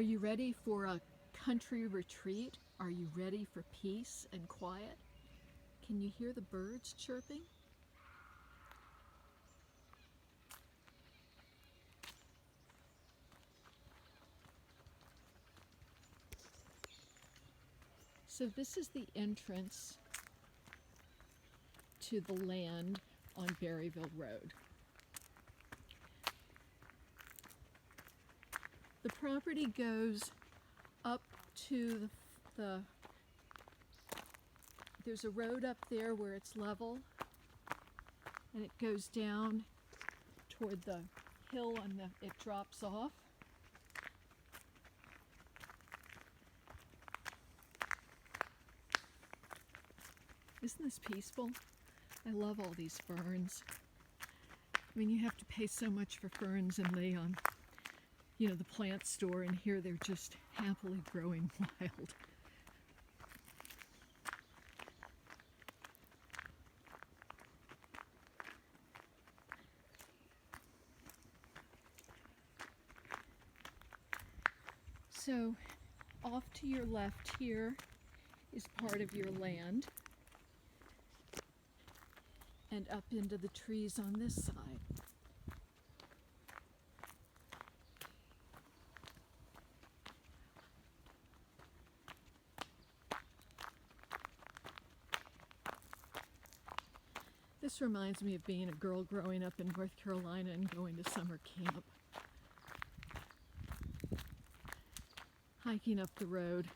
Are you ready for a country retreat? Are you ready for peace and quiet? Can you hear the birds chirping? So this is the entrance to the land on Berryville Road. The property goes up to there's a road up there where it's level, and it goes down toward the hill and it drops off. Isn't this peaceful? I love all these ferns. I mean, you have to pay so much for ferns in the the plant store, and here they're just happily growing wild. So off to your left here is part of your land, and up into the trees on this side. This reminds me of being a girl growing up in North Carolina and going to summer camp. Hiking up the road,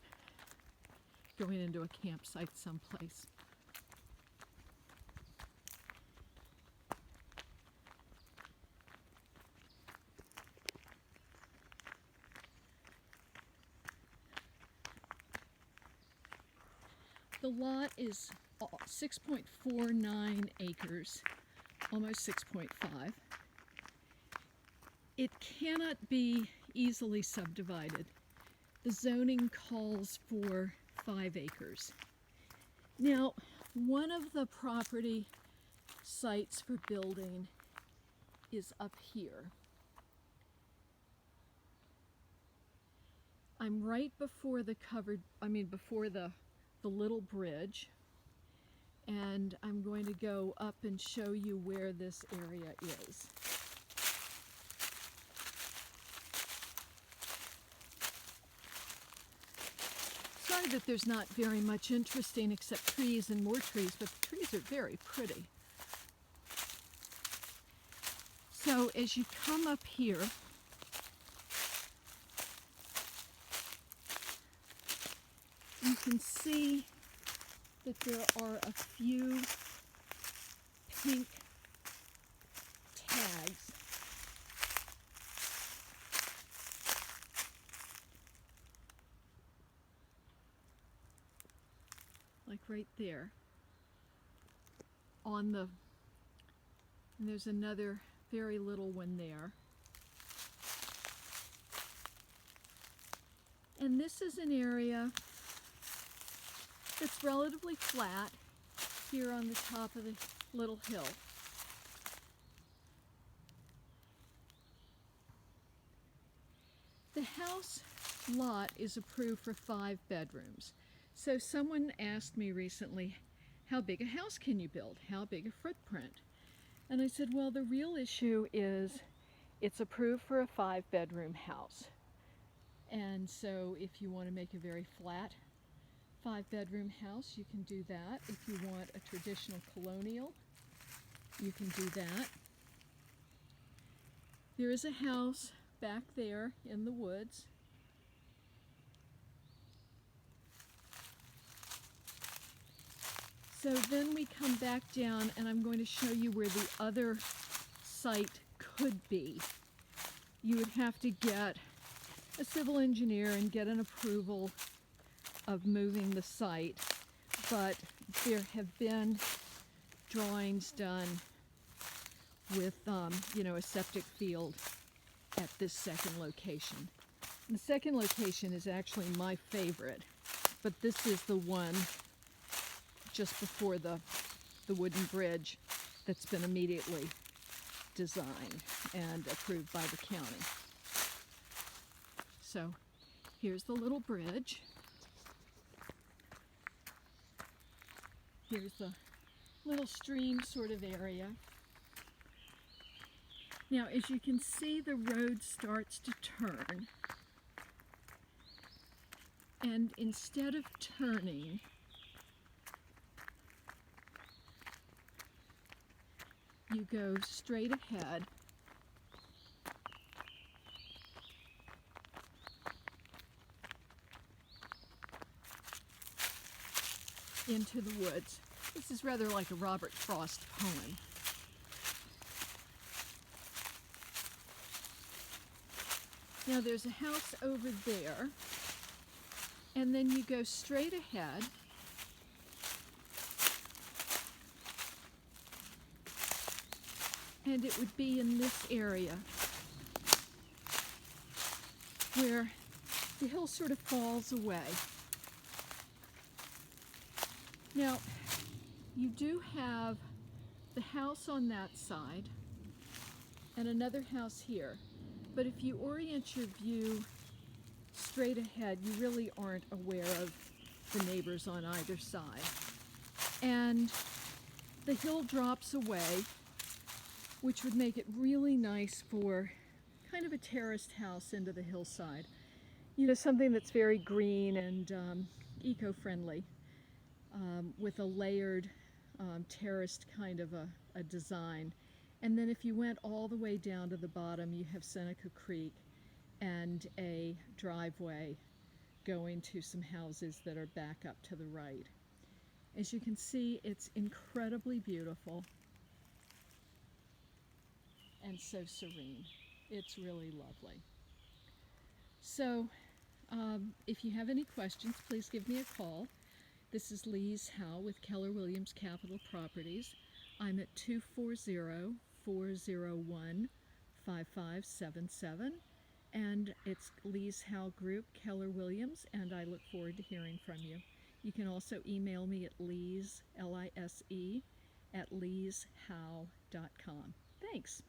going into a campsite someplace. The lot is 6.49 acres, almost 6.5. It cannot be easily subdivided. The zoning calls for 5 acres. Now, one of the property sites for building is up here. I'm right before the before the little bridge, and I'm going to go up and show you where this area is. Sorry that there's not very much interesting except trees and more trees, but the trees are very pretty. So as you come up here, you can see that there are a few pink tags. Like right there. And there's another very little one there. And this is an area that's relatively flat here on the top of the little hill. The house lot is approved for 5 bedrooms. So someone asked me recently, how big a house can you build? How big a footprint? And I said, well, the real issue is it's approved for a 5-bedroom house. And so if you want to make a very flat 5-bedroom house, you can do that. If you want a traditional colonial, you can do that. There is a house back there in the woods. So then we come back down, and I'm going to show you where the other site could be. You would have to get a civil engineer and get an approval of moving the site, but there have been drawings done with a septic field at this second location. The second location is actually my favorite, but this is the one just before the wooden bridge that's been immediately designed and approved by the county. So Here's the little bridge. Here's the little stream sort of area. Now, as you can see, the road starts to turn. And instead of turning, you go straight ahead into the woods. This is rather like a Robert Frost poem. Now there's a house over there, and then you go straight ahead and it would be in this area where the hill sort of falls away. Now, you do have the house on that side and another house here, but if you orient your view straight ahead, you really aren't aware of the neighbors on either side. And the hill drops away, which would make it really nice for kind of a terraced house into the hillside. You know, something that's very green and eco-friendly, with a layered terraced kind of a design. And then if you went all the way down to the bottom, you have Seneca Creek and a driveway going to some houses that are back up to the right. As you can see, it's incredibly beautiful and so serene. It's really lovely. So if you have any questions, please give me a call. This is Lise Howe with Keller Williams Capital Properties. I'm at 240-401-5577, and it's Lise Howe Group, Keller Williams, and I look forward to hearing from you. You can also email me at Lise, L-I-S-E, @lisehowe.com. Thanks.